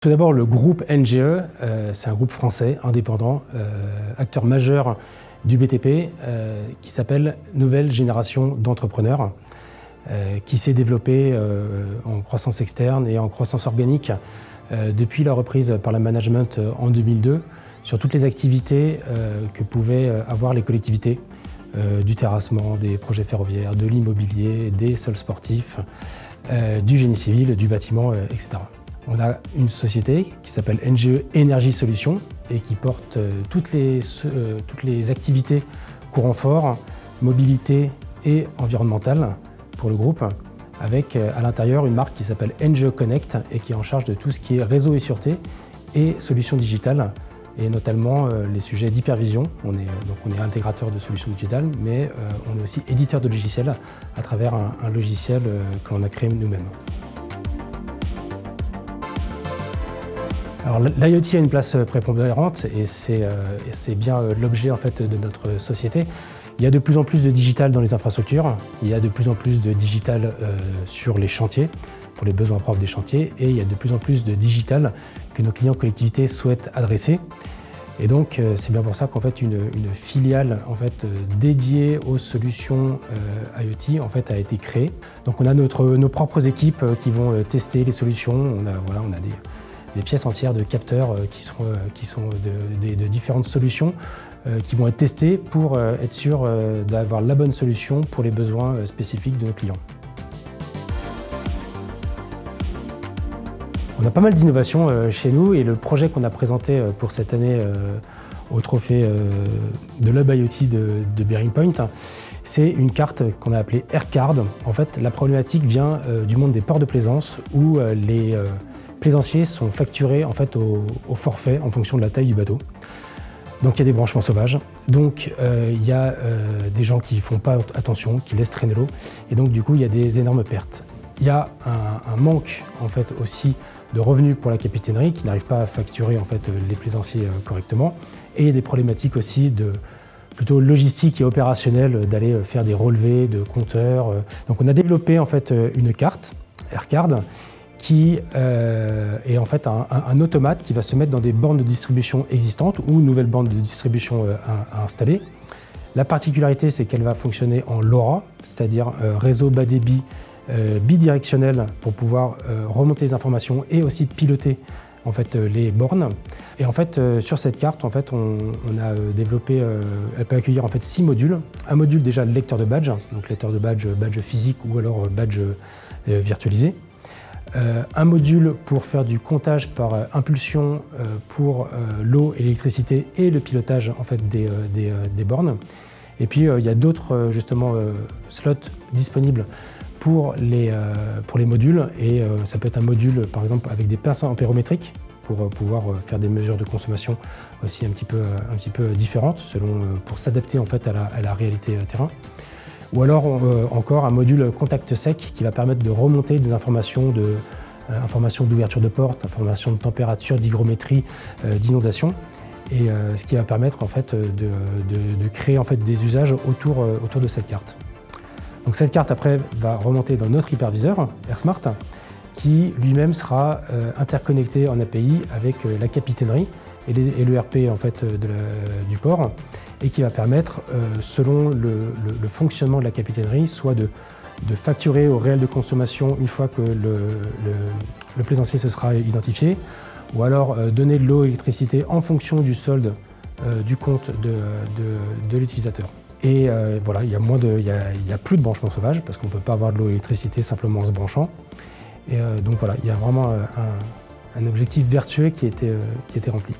Tout d'abord, le groupe NGE, c'est un groupe français, indépendant, acteur majeur du BTP, qui s'appelle Nouvelle Génération d'Entrepreneurs, qui s'est développé en croissance externe et en croissance organique depuis la reprise par le management en 2002 sur toutes les activités que pouvaient avoir les collectivités, du terrassement, des projets ferroviaires, de l'immobilier, des sols sportifs, du génie civil, du bâtiment, etc. On a une société qui s'appelle NGE Énergie Solutions et qui porte toutes les activités courant fort, mobilité et environnementale pour le groupe, avec à l'intérieur une marque qui s'appelle NGE Connect et qui est en charge de tout ce qui est réseau et sûreté et solutions digitales, et notamment les sujets d'hypervision. On est intégrateur de solutions digitales, mais on est aussi éditeur de logiciels à travers un logiciel que l'on a créé nous-mêmes. Alors, l'IoT a une place prépondérante et c'est bien l'objet en fait de notre société. Il y a de plus en plus de digital dans les infrastructures, il y a de plus en plus de digital sur les chantiers, pour les besoins propres des chantiers, et il y a de plus en plus de digital que nos clients collectivités souhaitent adresser. Et donc c'est bien pour ça qu'en fait une filiale en fait dédiée aux solutions IoT en fait a été créée. Donc on a nos propres équipes qui vont tester les solutions. On a des pièces entières de capteurs qui sont de différentes solutions qui vont être testées pour être sûr d'avoir la bonne solution pour les besoins spécifiques de nos clients. On a pas mal d'innovations chez nous et le projet qu'on a présenté pour cette année au trophée de l'Hub IoT de Bearing Point, c'est une carte qu'on a appelée AirCard. En fait, la problématique vient du monde des ports de plaisance où les plaisanciers sont facturés en fait au forfait en fonction de la taille du bateau. Donc il y a des branchements sauvages, donc il y a des gens qui ne font pas attention, qui laissent traîner l'eau, et donc du coup il y a des énormes pertes. Il y a un manque en fait aussi de revenus pour la capitainerie qui n'arrive pas à facturer en fait les plaisanciers correctement, et il y a des problématiques aussi plutôt logistiques et opérationnelles d'aller faire des relevés de compteurs. Donc on a développé en fait une carte, AirCard, qui est en fait un automate qui va se mettre dans des bornes de distribution existantes ou nouvelles bornes de distribution à installer. La particularité, c'est qu'elle va fonctionner en LoRa, c'est-à-dire réseau bas débit bidirectionnel pour pouvoir remonter les informations et aussi piloter en fait les bornes. Et en fait sur cette carte, en fait, on a développé, elle peut accueillir en fait 6 modules. Un module déjà lecteur de badge, donc lecteur de badge physique ou alors badge virtualisé. Un module pour faire du comptage par impulsion pour l'eau et l'électricité et le pilotage en fait des bornes. Et puis il y a d'autres justement slots disponibles pour les modules, et ça peut être un module par exemple avec des pinces ampérométriques pour pouvoir faire des mesures de consommation aussi un petit peu différentes pour s'adapter en fait à la réalité terrain. Ou alors encore un module contact sec qui va permettre de remonter des informations d'ouverture de porte, informations de température, d'hygrométrie, d'inondation, et ce qui va permettre en fait de créer en fait des usages autour de cette carte. Donc cette carte après va remonter dans notre hyperviseur AirSmart, qui lui-même sera interconnecté en API avec la capitainerie et l'ERP en fait du port, et qui va permettre, selon le fonctionnement de la capitainerie, soit de facturer au réel de consommation une fois que le plaisancier se sera identifié, ou alors donner de l'eau et l'électricité en fonction du solde du compte de l'utilisateur. Et voilà, il y a plus de branchement sauvage parce qu'on ne peut pas avoir de l'eau et l'électricité simplement en se branchant. Et donc voilà, il y a vraiment un objectif vertueux qui a été rempli.